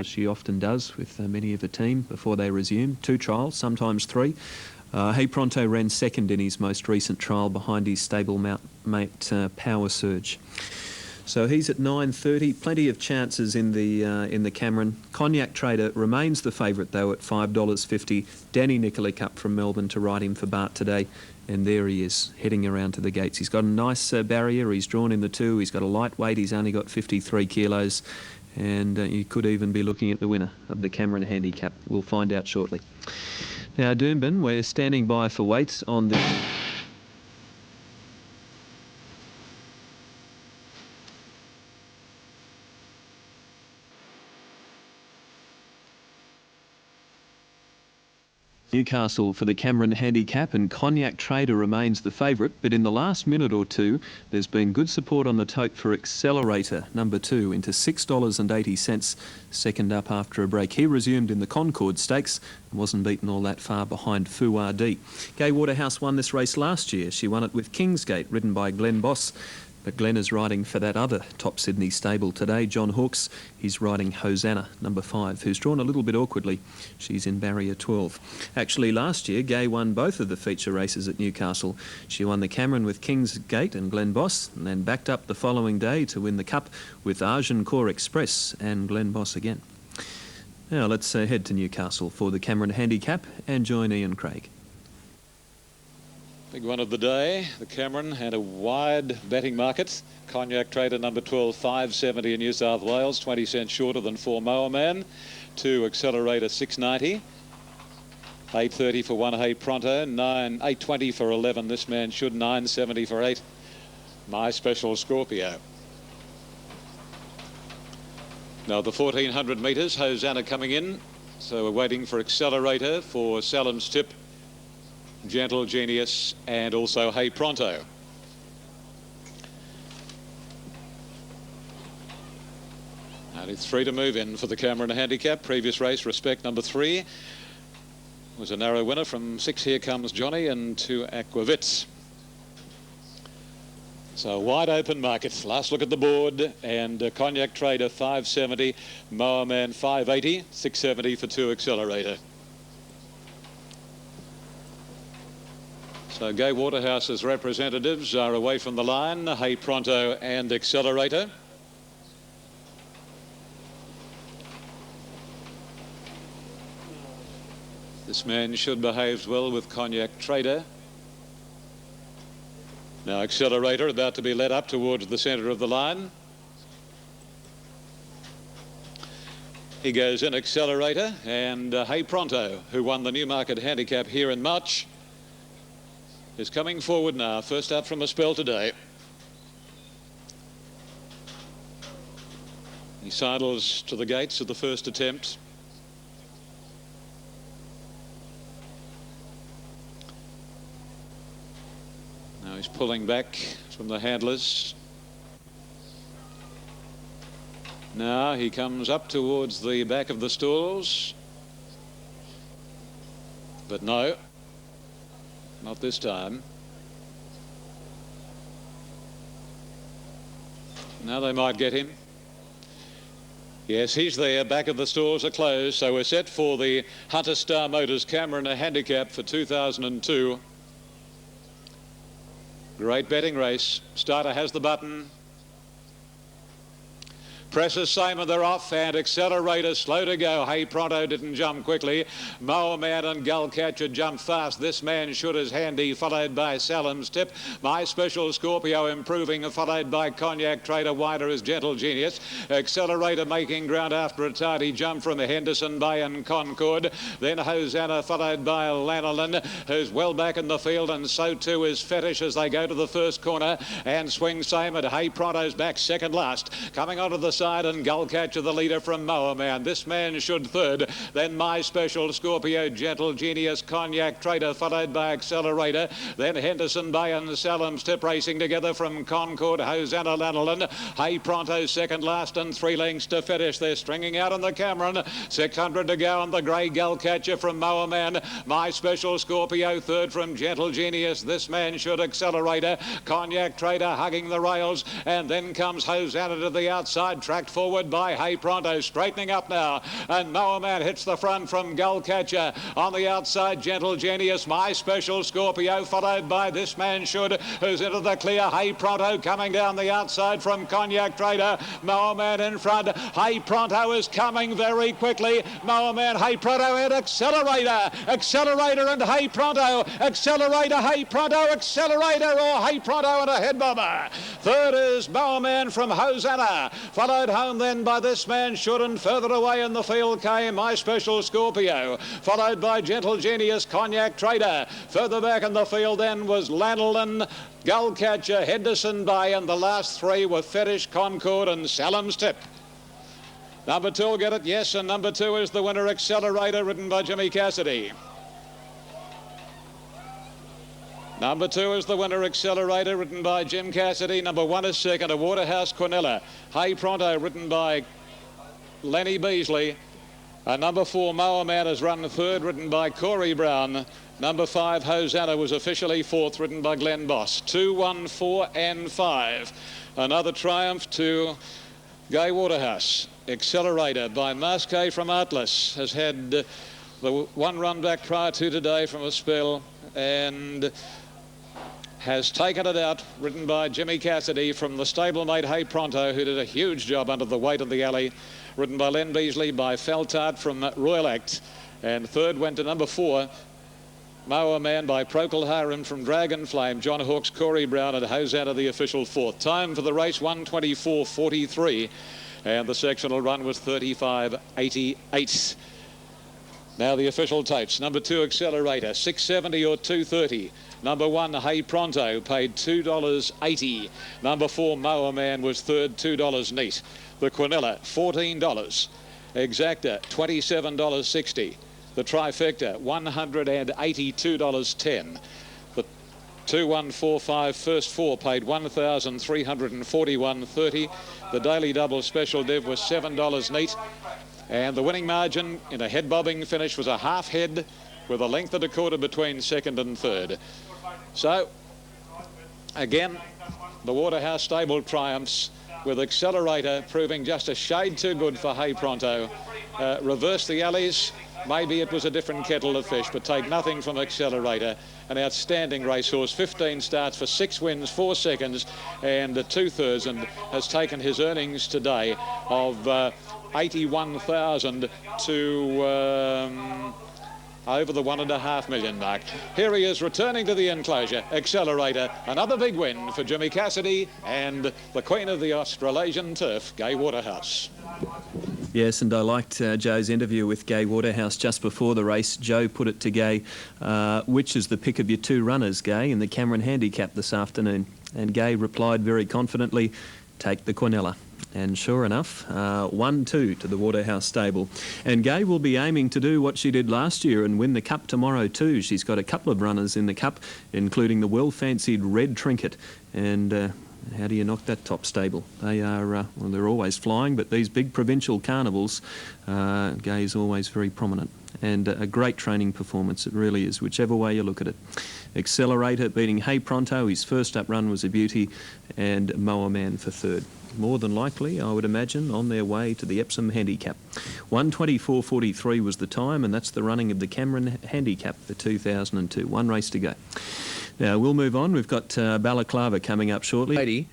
as she often does with many of the team before they resume. 2 trials, sometimes 3. Hey Pronto ran second in his most recent trial behind his stablemate Power Surge. So he's at 9.30. Plenty of chances in the Cameron. Cognac Trader remains the favourite though at $5.50. Danny Nicolai Cup from Melbourne to ride him for Bart today. And there he is, heading around to the gates. He's got a nice barrier. He's drawn in the 2. He's got a lightweight. He's only got 53 kilos. And you could even be looking at the winner of the Cameron Handicap. We'll find out shortly. Now, Doomben, we're standing by for weights on the... Newcastle for the Cameron Handicap, and Cognac Trader remains the favourite, but in the last minute or two there's been good support on the tote for Accelerator number 2 into $6.80, second up after a break. He resumed in the Concord Stakes and wasn't beaten all that far behind Fou RD. Gay Waterhouse won this race last year. She won it with Kingsgate, ridden by Glenn Boss. But Glenn is riding for that other top Sydney stable today, John Hawkes. He's riding Hosanna, number 5, who's drawn a little bit awkwardly. She's in barrier 12. Actually, last year, Gay won both of the feature races at Newcastle. She won the Cameron with Kingsgate and Glenn Boss, and then backed up the following day to win the Cup with Agincourt Express and Glenn Boss again. Now, let's head to Newcastle for the Cameron Handicap and join Ian Craig. Big one of the day. The Cameron had a wide betting market. Cognac Trader number 12, $5.70 in New South Wales, 20 cents shorter than 4 Moa Man. 2 Accelerator, $6.90. 8.30 for 1 Hey Pronto, 8.20 for 11. This man should, 9.70 for 8. My Special Scorpio. Now the 1400 metres, Hosanna coming in. So we're waiting for Accelerator for Salem's Tip, Gentle Genius, and also Hey Pronto. Only 3 to move in for the Cameron Handicap. Previous race, Respect number 3, was a narrow winner from 6 Here Comes Johnny and 2 Aquavits. So wide open market. Last look at the board, and Cognac Trader $5.70, Moa Man $5.80, $6.70 for 2 Accelerator. So Gay Waterhouse's representatives are away from the line, Hey Pronto and Accelerator. This man should behave well with Cognac Trader. Now Accelerator about to be led up towards the centre of the line. He goes in, Accelerator, and Hey Pronto, who won the Newmarket Handicap here in March, is coming forward now, first up from a spell today. He sidles to the gates of the first attempt. Now he's pulling back from the handlers. Now he comes up towards the back of the stalls. But no. Not this time. Now they might get him. Yes, he's there. Back of the stalls are closed. So we're set for the Hunter Star Motors Cameron Handicap for 2002. Great betting race. Starter has the button. Presses Simon, they're off, and Accelerator slow to go. Hey Pronto didn't jump quickly. Moa Man and Gullcatcher jumped fast. This man should is handy, followed by Salem's Tip. My Special Scorpio improving, followed by Cognac Trader. Wider is Gentle Genius. Accelerator making ground after a tardy jump from Henderson Bay and Concord. Then Hosanna, followed by Lanolin, who's well back in the field, and so too is Fetish as they go to the first corner. And Swing Simon. Hey Pronto's back second last. Coming onto the side, and Gullcatcher the leader from Moa Man. This man should third. Then My Special Scorpio, Gentle Genius, Cognac Trader, followed by Accelerator. Then Henderson Bay and Salem's Tip racing together from Concord. Hosanna Lanolin. Hey Pronto second last, and 3 lengths to Fetish. They're stringing out on the Cameron. 600 to go on the grey Gullcatcher from Moa Man. My Special Scorpio third from Gentle Genius. This man should Accelerator. Cognac Trader hugging the rails, and then comes Hosanna to the outside. tracked forward by Hey Pronto, straightening up now, and Moa Man hits the front from Gullcatcher. On the outside, Gentle Genius, My Special Scorpio, followed by This Man Should, who's into the clear. Hey Pronto coming down the outside from Cognac Trader. Moa Man in front. Hey Pronto is coming very quickly. Moa Man, Hey Pronto and Accelerator. Accelerator and Hey Pronto. Accelerator, Hey Pronto, Accelerator, or Hey Pronto and a head bobber. Third is Moa Man from Hosanna, followed home then by This Man Should, and further away in the field came My Special Scorpio, followed by Gentle Genius, Cognac Trader. Further back in the field then was Lanolin, Gullcatcher, Henderson Bay, and the last three were Fetish, Concord and Salem's Tip. Number 2 will get it, yes, and number 2 is the winner, Accelerator, ridden by Jimmy Cassidy. Number 2 is the winner, Accelerator, ridden by Jim Cassidy. Number 1 is second, a Waterhouse Quinella. Hey Pronto, ridden by Lenny Beasley. Number 4, Moa Man, is run third, ridden by Corey Brown. Number 5, Hosanna, was officially fourth, ridden by Glenn Boss. 2, 1, 4 and 5. Another triumph to Gay Waterhouse. Accelerator by Masquet from Atlas has had the one run back prior to today from a spell and has taken it out, ridden by Jimmy Cassidy from the stablemate Hey Pronto, who did a huge job under the weight of the alley, ridden by Len Beasley, by Feltart from Royal Act. And third went to number 4, Moa Man by Procol Harum from Dragon Flame, John Hawkes, Corey Brown and Hosanna the official fourth. Time for the race 1:24.43, and the sectional run was 35.88. Now the official tapes. Number 2, Accelerator, 6.70 or 2.30. Number 1, Hey Pronto, paid $2.80. Number 4, Moa Man, was third, $2 neat. The Quinella, $14. Exacta, $27.60. The Trifecta, $182.10. The 2145 first 4 paid $1,341.30. The Daily Double Special Div was $7 neat. And the winning margin in a head bobbing finish was a half head with a length and a quarter between second and third. So, again, the Waterhouse stable triumphs, with Accelerator proving just a shade too good for Hey Pronto. Reverse the alleys. Maybe it was a different kettle of fish, but take nothing from Accelerator. An outstanding racehorse, 15 starts for 6 wins, 4 seconds and 2/3, and has taken his earnings today of 81,000 to over the $1.5 million mark. Here he is returning to the enclosure. Accelerator, another big win for Jimmy Cassidy and the Queen of the Australasian Turf, Gay Waterhouse. Yes, and I liked Joe's interview with Gay Waterhouse just before the race. Joe put it to Gay, which is the pick of your 2 runners, Gay, in the Cameron Handicap this afternoon? And Gay replied very confidently, take the Quinella. And sure enough, 1-2 to the Waterhouse stable. And Gay will be aiming to do what she did last year and win the Cup tomorrow too. She's got a couple of runners in the Cup, including the well-fancied Red Trinket. And how do you knock that top stable? They are, well, they're always flying, but these big provincial carnivals, Gay's always very prominent. And a great training performance, it really is, whichever way you look at it. Accelerator beating Hey Pronto, his first up run was a beauty, and Moa Man for third. More than likely, I would imagine, on their way to the Epsom Handicap. 1:24.43 was the time, and that's the running of the Cameron Handicap for 2002. One race to go. Now, we'll move on. We've got Balaclava coming up shortly.